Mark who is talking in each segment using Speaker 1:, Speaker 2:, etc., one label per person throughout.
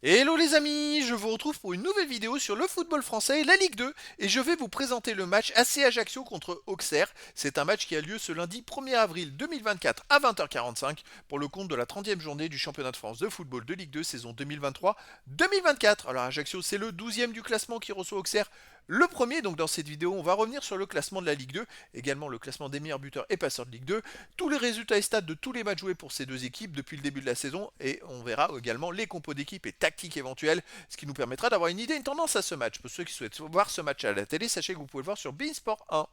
Speaker 1: Hello les amis, je vous retrouve pour une nouvelle vidéo sur le football français, la Ligue 2, et je vais vous présenter le match AC Ajaccio contre Auxerre. C'est un match qui a lieu ce lundi 1er avril 2024 à 20h45 pour le compte de la 30e journée du championnat de France de football de Ligue 2 saison 2023-2024. Alors Ajaccio, c'est le 12e du classement qui reçoit Auxerre le premier. Donc dans cette vidéo, on va revenir sur le classement de la Ligue 2, également le classement des meilleurs buteurs et passeurs de Ligue 2, tous les résultats et stats de tous les matchs joués pour ces deux équipes depuis le début de la saison, et on verra également les compos d'équipe et tactiques éventuelles, ce qui nous permettra d'avoir une idée, une tendance à ce match. Pour ceux qui souhaitent voir ce match à la télé, sachez que vous pouvez le voir sur beIN Sport 1.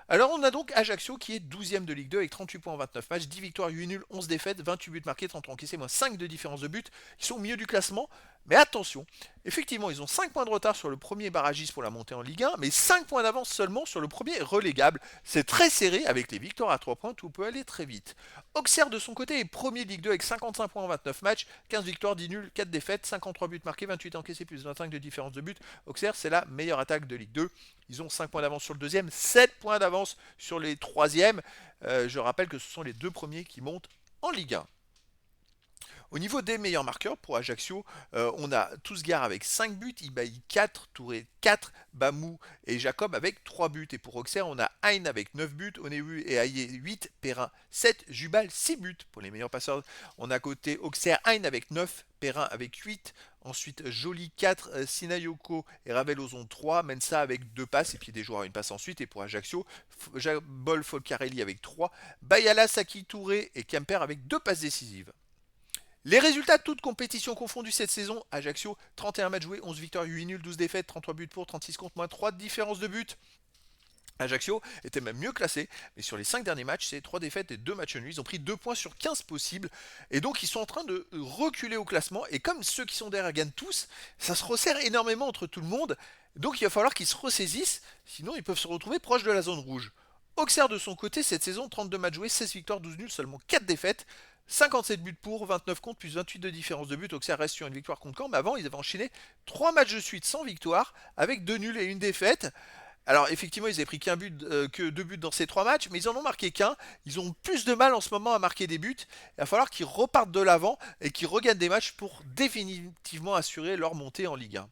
Speaker 1: Alors on a donc Ajaccio qui est 12e de Ligue 2 avec 38 points en 29 matchs, 10 victoires, 8 nuls, 11 défaites, 28 buts marqués, 33 encaissés, moins 5 de différence de but. Ils sont au milieu du classement, mais attention, effectivement ils ont 5 points de retard sur le premier barragiste pour la montée en Ligue 1, mais 5 points d'avance seulement sur le premier relégable. C'est très serré avec les victoires à 3 points, tout peut aller très vite. Auxerre de son côté est premier de Ligue 2 avec 55 points en 29 matchs, 15 victoires, 10 nuls, 4 défaites, 53 buts marqués, 28 encaissés plus 25 de différence de but. Auxerre c'est la meilleure attaque de Ligue 2. Ils ont 5 points d'avance sur le deuxième, 7 points d'avance sur les troisièmes. Je rappelle que ce sont les deux premiers qui montent en Ligue 1. Au niveau des meilleurs marqueurs pour Ajaccio, on a Tousgar avec 5 buts, Ibaï 4, Touré 4, Bamou et Jacob avec 3 buts. Et pour Auxerre, on a Hein avec 9 buts, Onewu et Aïe 8, Perrin 7, Jubal 6 buts. Pour les meilleurs passeurs, on a côté Auxerre Hein avec 9, Perrin avec 8, ensuite Joly 4, Sinayoko et Ravelozon 3, Mensa avec 2 passes et puis des joueurs à une passe ensuite. Et pour Ajaccio, Jabol Folcarelli avec 3, Bayala Saki Touré et Kemper avec 2 passes décisives. Les résultats de toutes compétitions confondues cette saison, Ajaccio, 31 matchs joués, 11 victoires, 8 nuls, 12 défaites, 33 buts pour, 36 contre, moins 3 de différence de but. Ajaccio était même mieux classé, mais sur les 5 derniers matchs, c'est 3 défaites et 2 matchs nuls. Ils ont pris 2 points sur 15 possibles, et donc ils sont en train de reculer au classement, et comme ceux qui sont derrière gagnent tous, ça se resserre énormément entre tout le monde, donc il va falloir qu'ils se ressaisissent, sinon ils peuvent se retrouver proches de la zone rouge. Auxerre de son côté, cette saison, 32 matchs joués, 16 victoires, 12 nuls, seulement 4 défaites, 57 buts pour, 29 contre, plus 28 de différence de but. Auxerre reste sur une victoire contre Caen, mais avant ils avaient enchaîné 3 matchs de suite sans victoire, avec 2 nuls et une défaite. Alors effectivement, ils avaient pris qu'un but, que 2 buts dans ces 3 matchs, mais ils en ont marqué qu'un. Ils ont plus de mal en ce moment à marquer des buts. Il va falloir qu'ils repartent de l'avant et qu'ils regagnent des matchs pour définitivement assurer leur montée en Ligue 1.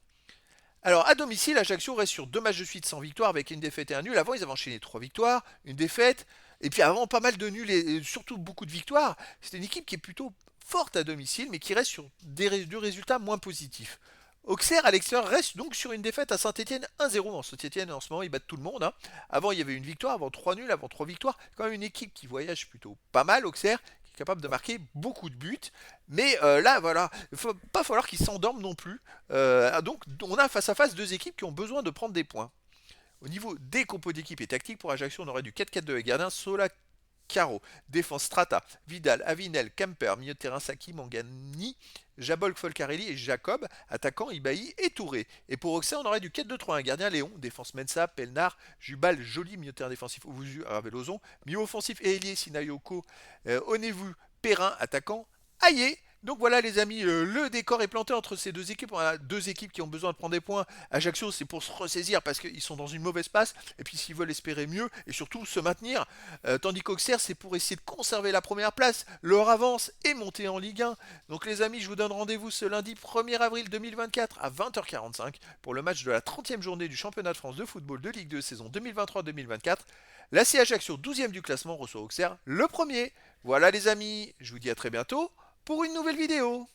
Speaker 1: Alors à domicile, Ajaccio reste sur 2 matchs de suite sans victoire avec une défaite et un nul. Avant, ils avaient enchaîné 3 victoires, une défaite, et puis avant pas mal de nuls et surtout beaucoup de victoires. C'est une équipe qui est plutôt forte à domicile, mais qui reste sur deux résultats moins positifs. Auxerre à l'extérieur reste donc sur une défaite à Saint-Etienne 1-0. Saint-Etienne en ce moment ils battent tout le monde, hein. Avant il y avait une victoire, avant 3 nuls, avant 3 victoires. Quand même une équipe qui voyage plutôt pas mal, Auxerre, qui est capable de marquer beaucoup de buts. Mais là voilà, il ne faut pas falloir qu'ils s'endorment non plus. Donc on a face à face deux équipes qui ont besoin de prendre des points. Au niveau des compos d'équipe et tactique pour Ajaccio, on aurait du 4-4-2 avec gardien Sola Caro, défense Strata, Vidal, Avinel, Kemper, milieu de terrain Saki, Mangani, Jabol Folcarelli et Jacob, attaquant Ibaï et Touré. Et pour Auxerre, on aurait du 4-2-3, un gardien Léon, défense Mensa, Pelnar, Jubal, Joli, milieu de terrain défensif Ovuzu, Ravelozon, milieu offensif Elie, Sinayoko, Onevu, Perrin, attaquant Aïe. Donc voilà les amis, le décor est planté entre ces deux équipes. On a deux équipes qui ont besoin de prendre des points. Ajaccio, c'est pour se ressaisir parce qu'ils sont dans une mauvaise passe. Et puis s'ils veulent espérer mieux et surtout se maintenir. Tandis qu'Auxerre, c'est pour essayer de conserver la première place, leur avance et monter en Ligue 1. Donc les amis, je vous donne rendez-vous ce lundi 1er avril 2024 à 20h45 pour le match de la 30e journée du championnat de France de football de Ligue 2 saison 2023-2024. L'AC Ajaccio, 12e du classement, reçoit Auxerre le premier. Voilà les amis, je vous dis à très bientôt pour une nouvelle vidéo.